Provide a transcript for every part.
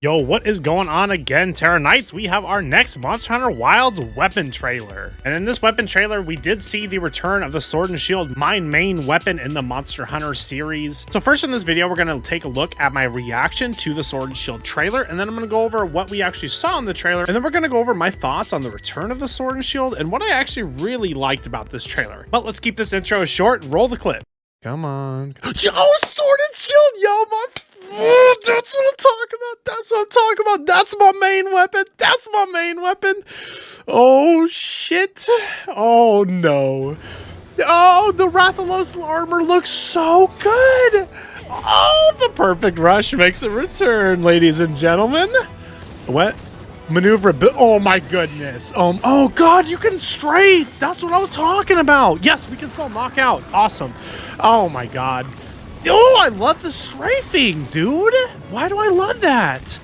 Yo, what is going on again, Terra Knights? We have our next Monster Hunter Wilds weapon trailer. And in this weapon trailer, we did see the return of the Sword and Shield, my main weapon in the Monster Hunter series. So first in this video, we're going to take a look at my reaction to the Sword and Shield trailer, and then I'm going to go over what we actually saw in the trailer, and then we're going to go over my thoughts on the return of the Sword and Shield and what I actually really liked about this trailer. But let's keep this intro short and roll the clip. Come on. Yo, Sword and Shield, yo, that's what I'm talking about. That's what I'm talking about. That's my main weapon. That's my main weapon. Oh, shit. Oh, no. Oh, the Rathalos armor looks so good. Oh, the perfect rush makes a return, ladies and gentlemen. What? Maneuverability. Oh, my goodness. Oh, God, you can strafe. That's what I was talking about. Yes, we can still knock out. Awesome. Oh, my God. Oh, I love the strafing, dude. Why do I love that?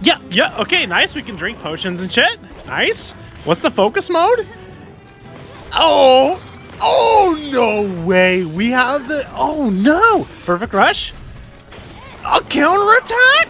Yeah, okay, nice. We can drink potions and shit. Nice. What's the focus mode? Oh, no way. We have the, oh, no. Perfect rush. A counterattack?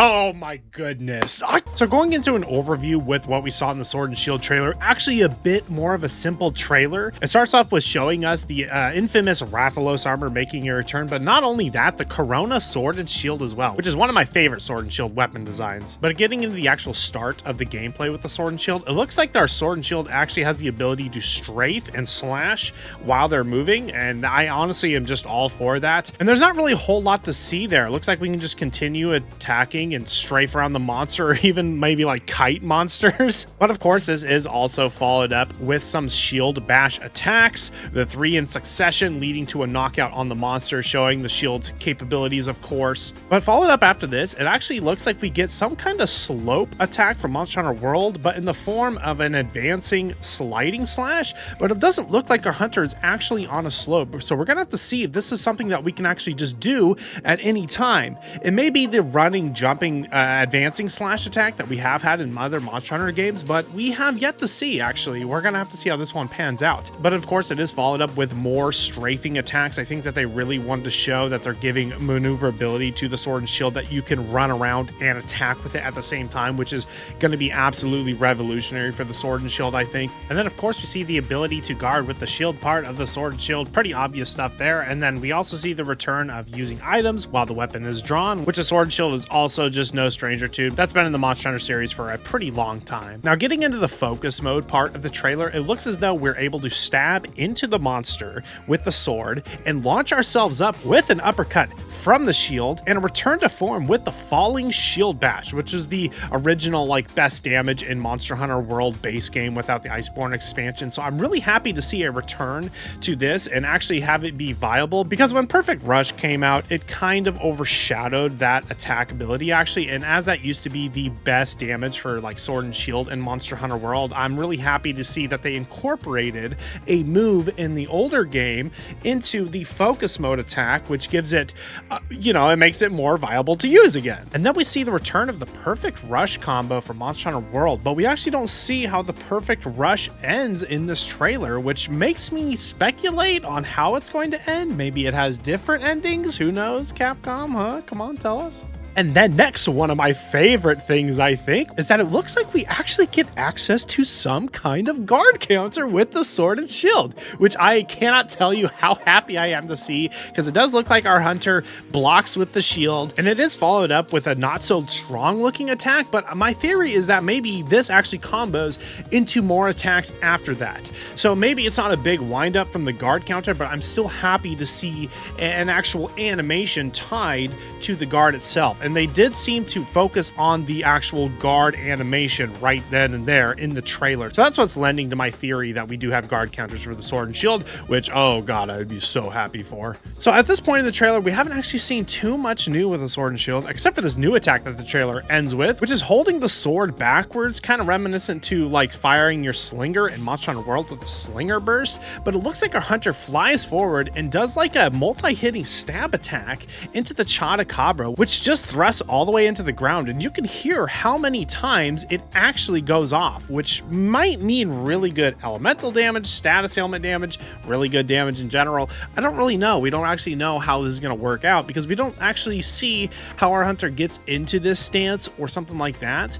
Oh my goodness. So going into an overview with what we saw in the Sword and Shield trailer, actually a bit more of a simple trailer. It starts off with showing us the infamous Rathalos armor making a return, but not only that, the Corona Sword and Shield as well, which is one of my favorite Sword and Shield weapon designs. But getting into the actual start of the gameplay with the Sword and Shield, it looks like our Sword and Shield actually has the ability to strafe and slash while they're moving, and I honestly am just all for that. And there's not really a whole lot to see there. It looks like we can just continue attacking and strafe around the monster, or even maybe like kite monsters. But of course, this is also followed up with some shield bash attacks, the 3 in succession leading to a knockout on the monster, showing the shield's capabilities, of course. But followed up after this, it actually looks like we get some kind of slope attack from Monster Hunter World, but in the form of an advancing sliding slash. But it doesn't look like our hunter is actually on a slope, so we're gonna have to see if this is something that we can actually just do at any time. It may be the running, jumping, advancing slash attack that we have had in other Monster Hunter games, but we have yet to see. Actually, we're gonna have to see how this one pans out. But of course, it is followed up with more strafing attacks. I think that they really wanted to show that they're giving maneuverability to the Sword and Shield, that you can run around and attack with it at the same time, which is going to be absolutely revolutionary for the Sword and Shield, I think. And then of course we see the ability to guard with the shield part of the Sword and Shield. Pretty obvious stuff there. And then we also see the return of using items while the weapon is drawn, which the Sword and Shield is also just no stranger to. That's been in the Monster Hunter series for a pretty long time. Now, getting into the focus mode part of the trailer, it looks as though we're able to stab into the monster with the sword and launch ourselves up with an uppercut from the shield and a return to form with the falling shield bash, which is the original like best damage in Monster Hunter World base game without the Iceborne expansion. So I'm really happy to see a return to this and actually have it be viable, because when Perfect Rush came out, it kind of overshadowed that attack ability actually, and as that used to be the best damage for like Sword and Shield in Monster Hunter World, I'm really happy to see that they incorporated a move in the older game into the focus mode attack, which gives it it makes it more viable to use again. And then we see the return of the Perfect Rush combo for Monster Hunter World, but we actually don't see how the Perfect Rush ends in this trailer, which makes me speculate on how it's going to end. Maybe it has different endings. Who knows, Capcom, huh? Come on, tell us. And then next, one of my favorite things, I think, is that it looks like we actually get access to some kind of guard counter with the Sword and Shield, which I cannot tell you how happy I am to see, because it does look like our hunter blocks with the shield, and it is followed up with a not so strong looking attack. But my theory is that maybe this actually combos into more attacks after that. So maybe it's not a big wind up from the guard counter, but I'm still happy to see an actual animation tied to the guard itself. And they did seem to focus on the actual guard animation right then and there in the trailer. So that's what's lending to my theory that we do have guard counters for the Sword and Shield, which, oh god, I would be so happy for. So at this point in the trailer, we haven't actually seen too much new with the Sword and Shield, except for this new attack that the trailer ends with, which is holding the sword backwards, kind of reminiscent to like firing your slinger in Monster Hunter World with the slinger burst. But it looks like our hunter flies forward and does like a multi-hitting stab attack into the Chata Cabra, which just thrusts all the way into the ground, and you can hear how many times it actually goes off, which might mean really good elemental damage, status ailment damage, really good damage in general. I don't really know. We don't actually know how this is going to work out because we don't actually see how our hunter gets into this stance or something like that.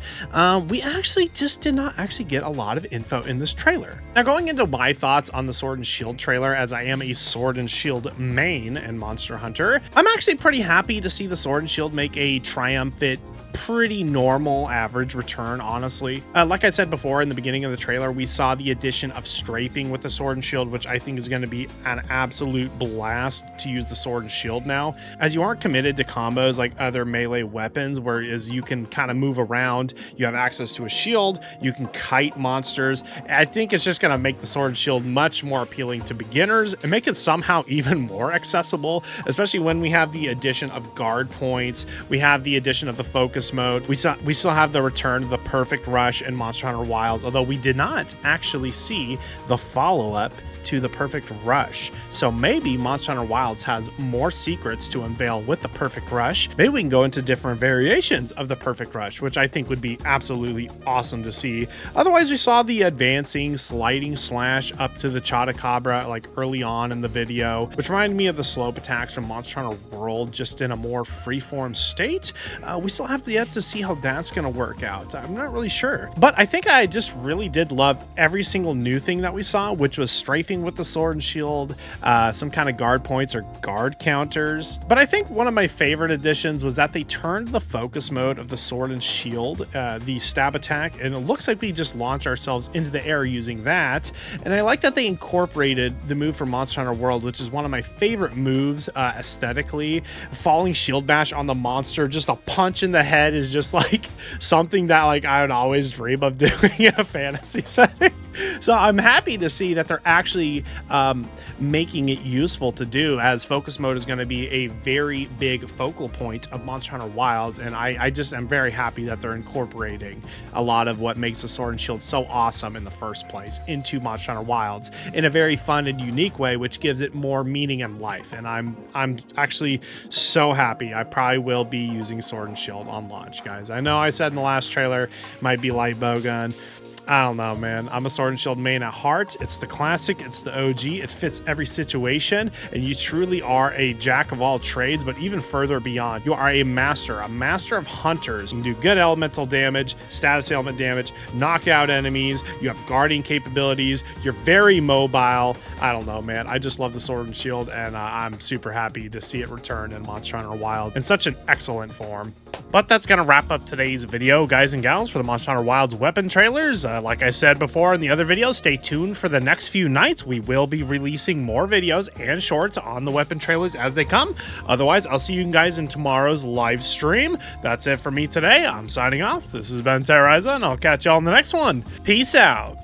We actually just did not actually get a lot of info in this trailer. Now, going into my thoughts on the Sword and Shield trailer, as I am a Sword and Shield main and Monster Hunter, I'm actually pretty happy to see the Sword and Shield make a triumphant, pretty normal average return, honestly. Like I said before in the beginning of the trailer, we saw the addition of strafing with the Sword and Shield, which I think is going to be an absolute blast to use the Sword and Shield now, as you aren't committed to combos like other melee weapons, whereas you can kind of move around, you have access to a shield, you can kite monsters. I think it's just going to make the Sword and Shield much more appealing to beginners and make it somehow even more accessible, especially when we have the addition of guard points, we have the addition of the focus mode. We still have the return of the perfect rush in Monster Hunter Wilds, although we did not actually see the follow-up to the perfect rush. So maybe Monster Hunter Wilds has more secrets to unveil with the perfect rush. Maybe we can go into different variations of the perfect rush, which I think would be absolutely awesome to see. Otherwise, we saw the advancing sliding slash up to the Chotacabra like early on in the video, which reminded me of the slope attacks from Monster Hunter World, just in a more freeform state. We still have yet to see how that's going to work out. I'm not really sure, but I think I just really did love every single new thing that we saw, which was strafing with the Sword and Shield, some kind of guard points or guard counters. But I think one of my favorite additions was that they turned the focus mode of the Sword and Shield, the stab attack, and it looks like we just launch ourselves into the air using that. And I like that they incorporated the move from Monster Hunter World, which is one of my favorite moves aesthetically. Falling shield bash on the monster, just a punch in the head is just like something that like I would always dream of doing in a fantasy setting. So I'm happy to see that they're actually making it useful to do, as focus mode is going to be a very big focal point of Monster Hunter Wilds, and I just am very happy that they're incorporating a lot of what makes the Sword and Shield so awesome in the first place into Monster Hunter Wilds in a very fun and unique way, which gives it more meaning and life. And I'm actually so happy. I probably will be using Sword and Shield on launch, guys. I know I said in the last trailer it might be light bowgun. I don't know, man. I'm a Sword and Shield main at heart. It's the classic, it's the OG, it fits every situation, and you truly are a jack of all trades, but even further beyond. You are a master of hunters. You can do good elemental damage, status ailment damage, knock out enemies, you have guarding capabilities, you're very mobile. I don't know, man. I just love the Sword and Shield, and I'm super happy to see it return in Monster Hunter Wild in such an excellent form. But that's going to wrap up today's video, guys and gals, for the Monster Hunter Wilds weapon trailers. Like I said before in the other videos, stay tuned for the next few nights. We will be releasing more videos and shorts on the weapon trailers as they come. Otherwise, I'll see you guys in tomorrow's live stream. That's it for me today. I'm signing off. This has been Terroriza, and I'll catch y'all in the next one. Peace out.